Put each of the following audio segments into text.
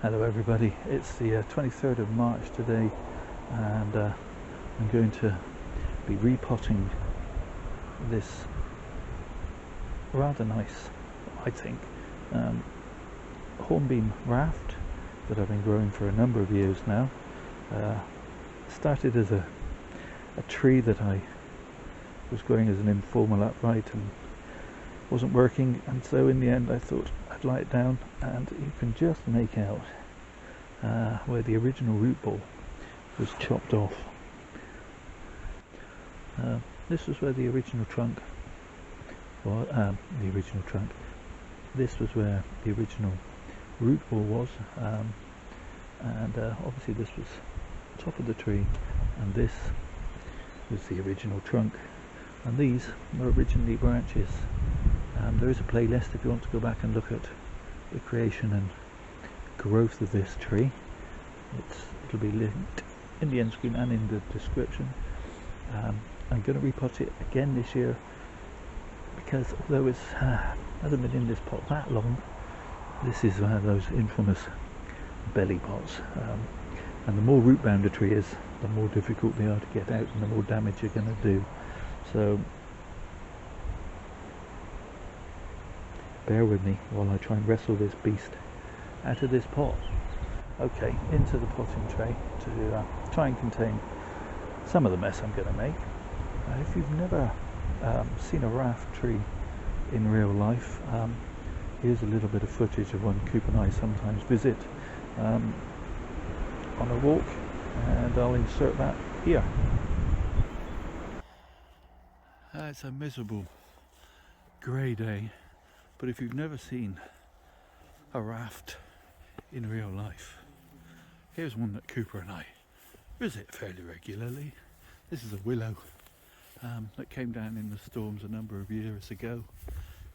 Hello everybody, it's the 23rd of March today, and I'm going to be repotting this rather nice, I think, Hornbeam Raft that I've been growing for a number of years now. Started as a tree that I was growing as an informal upright and wasn't working, and so in the end I thought I'd lie it down, and you can just make out where the original root ball was chopped off. This was where the original trunk, this was where the original root ball was, and obviously this was the top of the tree, and this was the original trunk, and these were originally branches. There is a playlist if you want to go back and look at the creation and growth of this tree. It'll be linked in the end screen and in the description. I'm going to repot it again this year because although it hasn't been in this pot that long, this is one of those infamous belly pots, and the more root bound a tree is, the more difficult they are to get out and the more damage you're going to do. So bear with me while I try and wrestle this beast out of this pot. Okay, into the potting tray to try and contain some of the mess I'm going to make. If you've never seen a raft tree in real life, here's a little bit of footage of one Coop and I sometimes visit on a walk, and I'll insert that here. It's a miserable grey day, but if you've never seen a raft in real life, here's one that Cooper and I visit fairly regularly. This is a willow that came down in the storms a number of years ago,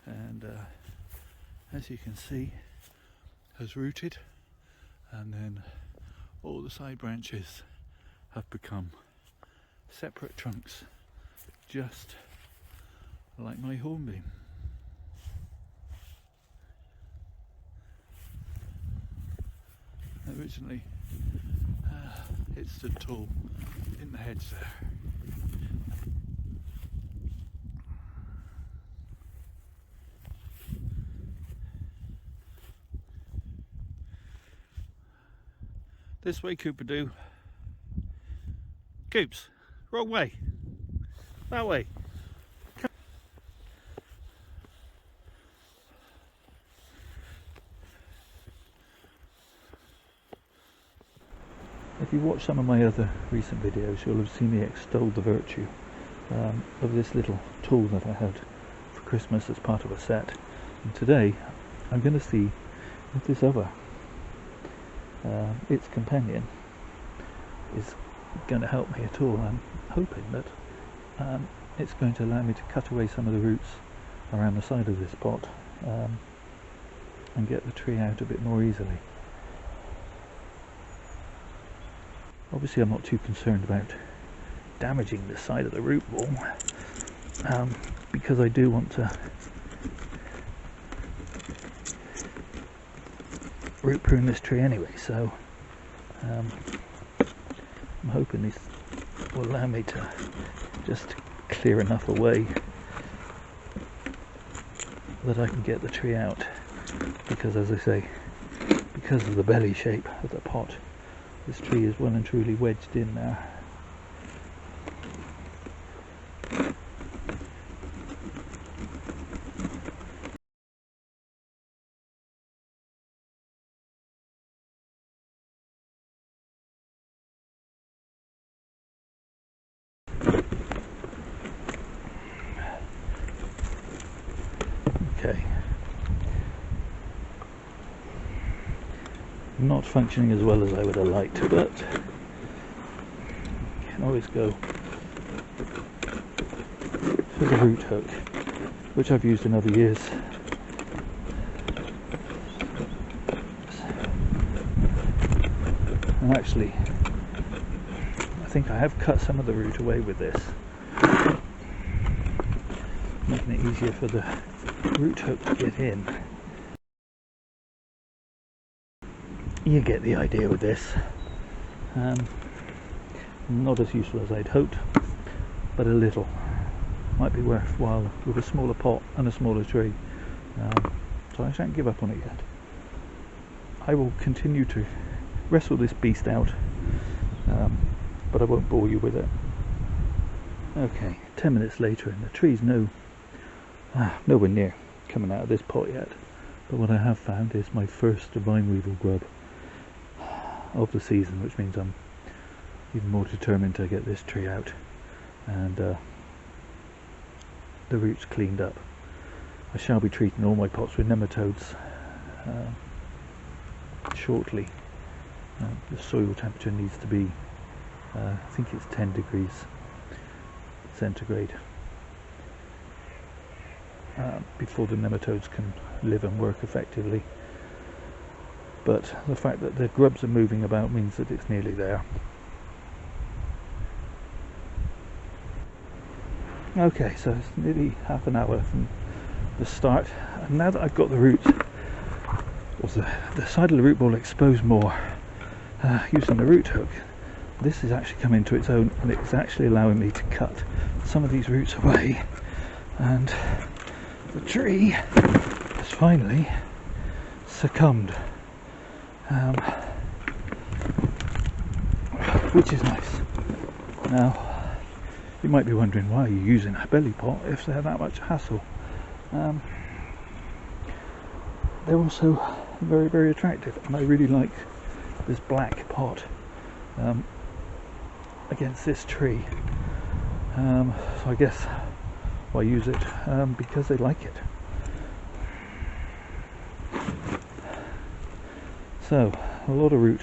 and as you can see has rooted, and then all the side branches have become separate trunks, just like my hornbeam. Originally it stood tall in the hedge there. This way, Cooper do. Coops, wrong way. That way. If you watch some of my other recent videos, you'll have seen me extol the virtue of this little tool that I had for Christmas as part of a set. And today I'm going to see if this other, its companion, is going to help me at all. I'm hoping that it's going to allow me to cut away some of the roots around the side of this pot and get the tree out a bit more easily. Obviously I'm not too concerned about damaging the side of the root ball, because I do want to root prune this tree anyway, so I'm hoping this will allow me to just clear enough away that I can get the tree out, because as I say, because of the belly shape of the pot, this tree is well and truly wedged in there. Okay. Not functioning as well as I would have liked, but can always go for the root hook, which I've used in other years. And actually, I think I have cut some of the root away with this, making it easier for the root hook to get in. you get the idea with this. Not as useful as I'd hoped, but a little. Might be worthwhile with a smaller pot and a smaller tree. So I shan't give up on it yet. I will continue to wrestle this beast out, but I won't bore you with it. Okay, 10 minutes later, and the tree's nowhere near coming out of this pot yet. But what I have found is my first vine weevil grub of the season, which means I'm even more determined to get this tree out and the roots cleaned up. I shall be treating all my pots with nematodes shortly. The soil temperature needs to be, I think it's 10 degrees centigrade before the nematodes can live and work effectively. But the fact that the grubs are moving about means that it's nearly there. Okay, so it's nearly half an hour from the start, and now that I've got the roots, or the side of the root ball exposed more using the root hook, this is actually coming to its own, and it's actually allowing me to cut some of these roots away, and the tree has finally succumbed, which is nice. Now, you might be wondering, why are you using a belly pot if they're that much hassle? They're also very, very attractive, and I really like this black pot against this tree. So I guess why use it? Because they like it. So a lot of root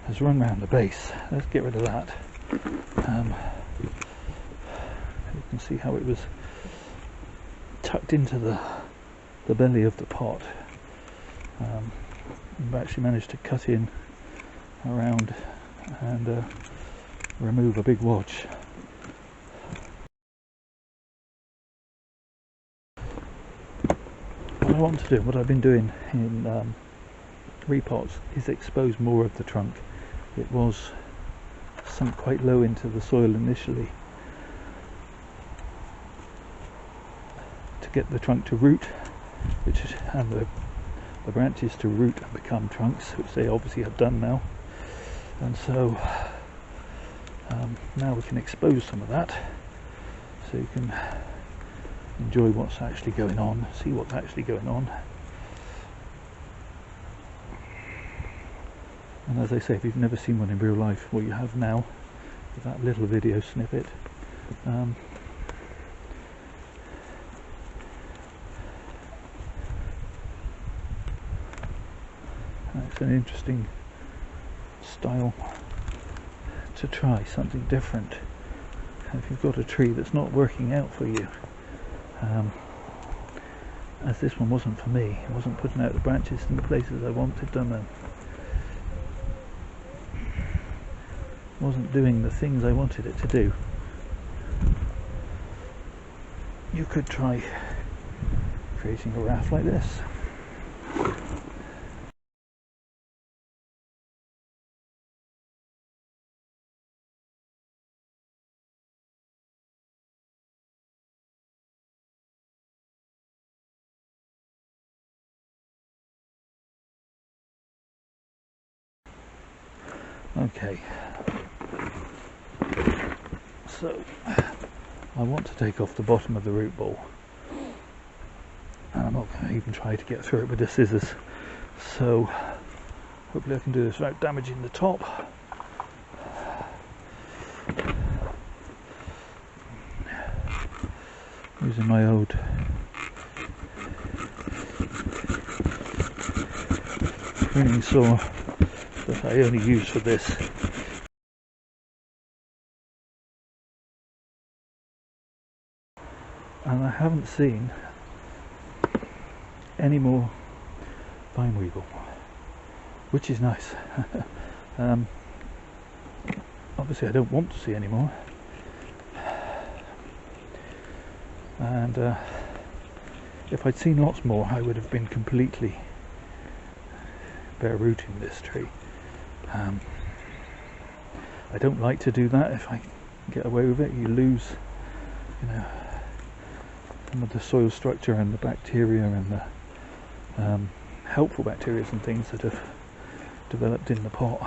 has run round the base. Let's get rid of that. You can see how it was tucked into the belly of the pot. I've actually managed to cut in around and remove a big wodge. What I want to do, what I've been doing in repots, is expose more of the trunk. It was sunk quite low into the soil initially to get the trunk to root, and the branches to root and become trunks, which they obviously have done now. And so now we can expose some of that, so you can enjoy what's actually going on, see what's actually going on. And as I say, if you've never seen one in real life, well, you have now with that little video snippet. It's an interesting style to try, something different. If you've got a tree that's not working out for you, as this one wasn't for me, it wasn't putting out the branches in the places I wanted them, and wasn't doing the things I wanted it to do, you could try creating a raft like this. Okay, so I want to take off the bottom of the root ball, and I'm not going to even try to get through it with the scissors, so hopefully I can do this without damaging the top. Using my old pruning saw that I only use for this. And I haven't seen any more vine weevil, which is nice. Obviously I don't want to see any more, and if I'd seen lots more I would have been completely bare rooting this tree. I don't like to do that. If I get away with it, you lose, you know, some of the soil structure and the bacteria and the helpful bacteria and things that have developed in the pot.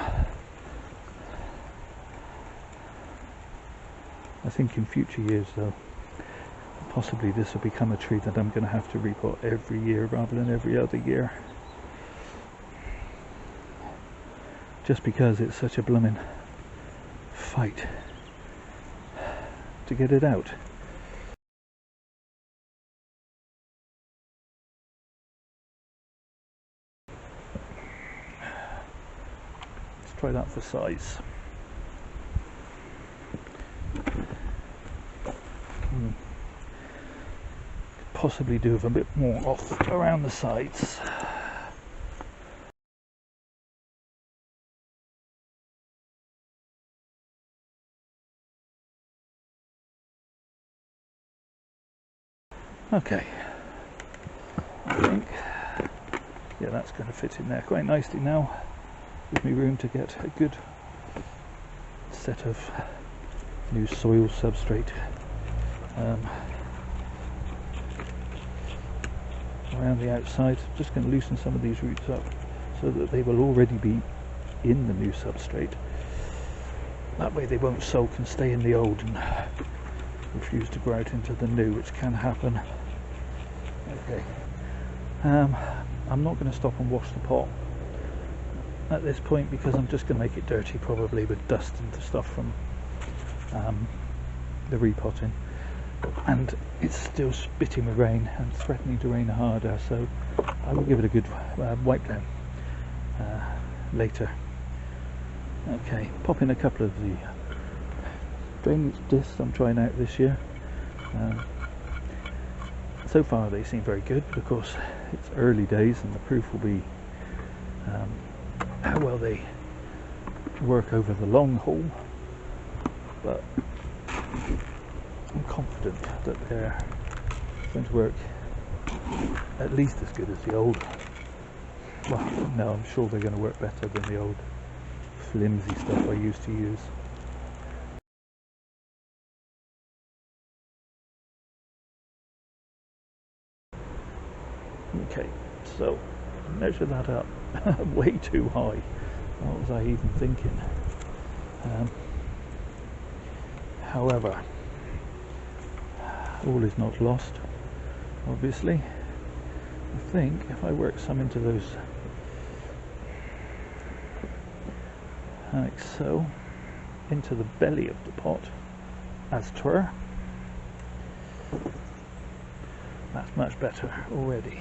I think in future years, though, possibly this will become a tree that I'm going to have to repot every year rather than every other year, just because it's such a blooming fight to get it out. Let's try that for size. Possibly do with a bit more off around the sides. Okay, I think, yeah, that's going to fit in there quite nicely now. Gives me room to get a good set of new soil substrate around the outside. Just going to loosen some of these roots up so that they will already be in the new substrate. That way they won't sulk and stay in the old and refuse to grow out into the new, which can happen. Okay, I'm not going to stop and wash the pot at this point because I'm just going to make it dirty, probably with dust and stuff from the repotting, and it's still spitting with rain and threatening to rain harder, so I will give it a good wipe down later. Okay, pop in a couple of the drainage discs I'm trying out this year. So far they seem very good, but of course it's early days and the proof will be how well they work over the long haul, but I'm confident that they're going to work at least as good as the old. Well, no, I'm sure they're going to work better than the old flimsy stuff I used to use. Okay, so measure that up. Way too high. What was I even thinking? However, all is not lost, obviously. I think if I work some into those like so, into the belly of the pot, as 'twere, that's much better already.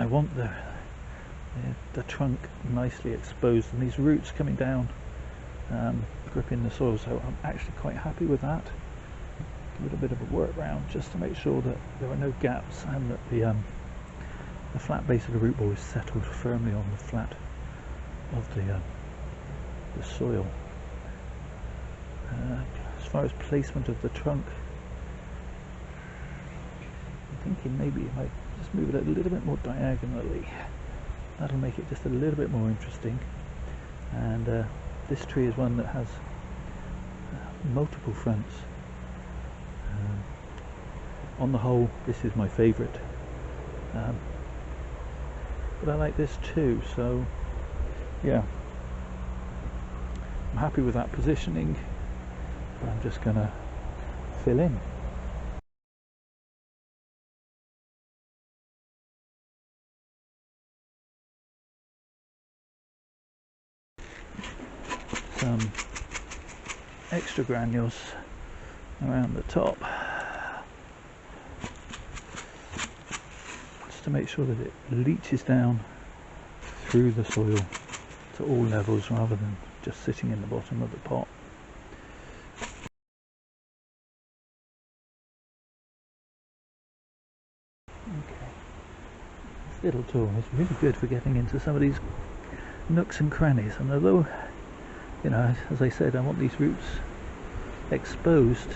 I want the trunk nicely exposed and these roots coming down, gripping the soil, so I'm actually quite happy with that. Give it a bit of a work round just to make sure that there are no gaps and that the flat base of the root ball is settled firmly on the flat of the soil. As far as placement of the trunk, I'm thinking maybe if I just move it a little bit more diagonally, that'll make it just a little bit more interesting. And this tree is one that has multiple fronts. On the whole, this is my favourite, but I like this too, so yeah, I'm happy with that positioning. I'm just going to fill in. Some extra granules around the top, just to make sure that it leaches down through the soil to all levels rather than just sitting in the bottom of the pot. Okay, this little tool is really good for getting into some of these nooks and crannies, and although, you know, as I said, I want these roots exposed,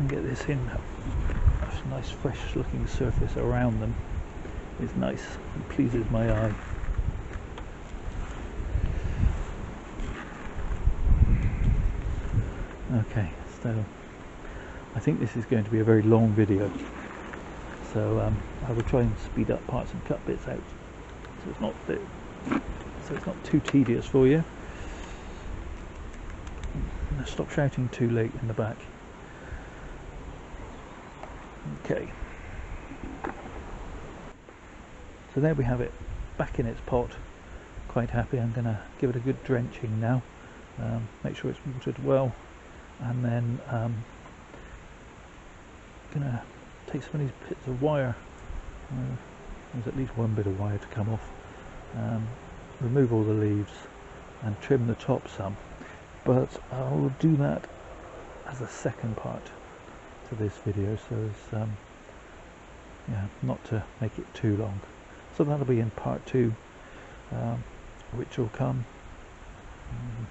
and get this in a nice fresh looking surface around them is nice and pleases my eye. Okay, so I think this is going to be a very long video, so I will try and speed up parts and cut bits out so it's not too tedious for you. Stop shouting too late in the back. Okay, so there we have it, back in its pot. Quite happy. I'm going to give it a good drenching now, make sure it's watered well, and then going to take some of these bits of wire, there's at least one bit of wire to come off, remove all the leaves and trim the top some, but I'll do that as a second part to this video, so as yeah, not to make it too long. So that'll be in part 2, which will come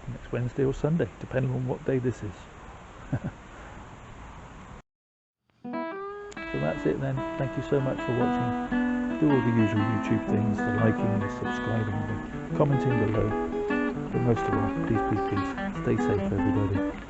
next Wednesday or Sunday, depending on what day this is. So that's it then. Thank you so much for watching. Do all the usual YouTube things, the liking, the subscribing, the commenting below. But most of all, please, please, please, stay safe everybody.